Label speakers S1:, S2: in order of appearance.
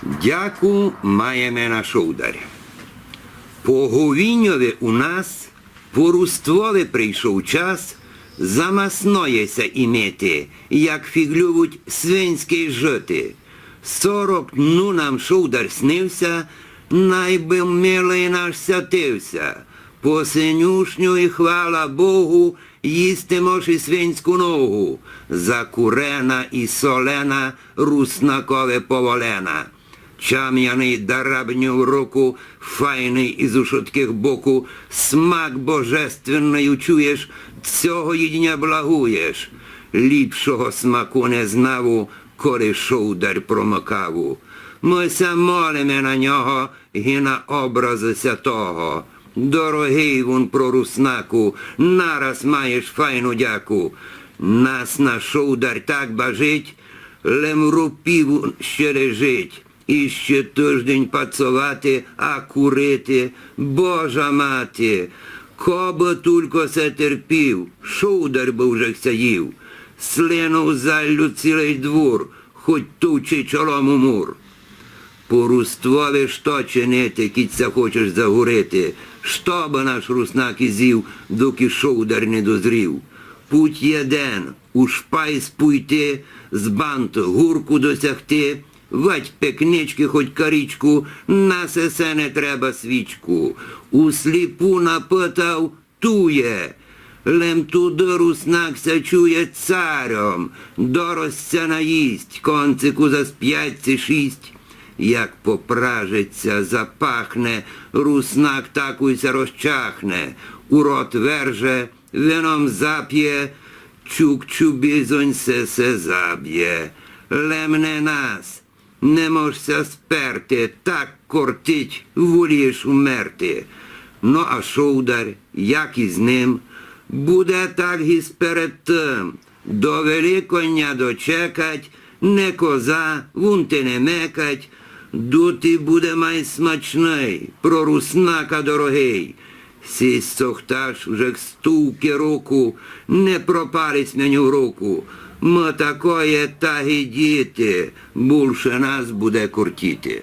S1: Дяку маємо на шовдар. По Говіньові у нас, по Руствові прийшов час замасноєся імети, як фіглювуть свинські жити. 40 дню нам шовдар снився, найби милий наш сятився. По синюшню і хвала Богу, їсти мож і свинську ногу, закурена і солена, руснакове поволена. Чам'яний дарабню в руку, файний із ушотких боку, смак божественний чуєш, цього їдня благуєш. Ліпшого смаку не знаву, коли шовдар промокаву. Ми се молимо на нього і на образи святого. Дорогий вон про руснаку, нараз маєш файну дяку. Нас на шовдар так бажить, лем рупів ще лежить. І ще тиждень пацувати, а курити, Божа мати, коби тільки се терпів, шовдар би вже сяїв, слинув заллю цілий двор, хоть тучи чолом у мур. По Руствові що чинити, кіця хочеш загорити, що би наш руснак ізів, доки шовдар не дозрів. Путь єден, у шпайс пуйти, з бант гурку досягти, вать пекнички, хоть карічку, на сесе не треба свічку. У сліпу напитав, тує. Лем туди руснак ся чує царем, доросця наїсть, концику за 5-6. Як попражиться, запахне, руснак такуйся розчахне, у рот верже, вином зап'є, чукчу бізонь се заб'є. Лем не нас, не можся сперти, так кортить, волієш умерти. Ну а шовдар, як із ним, буде так і сперед тим. До Великодня дочекать, не коза, вунти не мекать, дути буде май смачний, про руснака дорогий. Сість сохташ вже к стулки руку, не пропалить мені в руку. Ми такое та й діти, більше нас буде кортіти.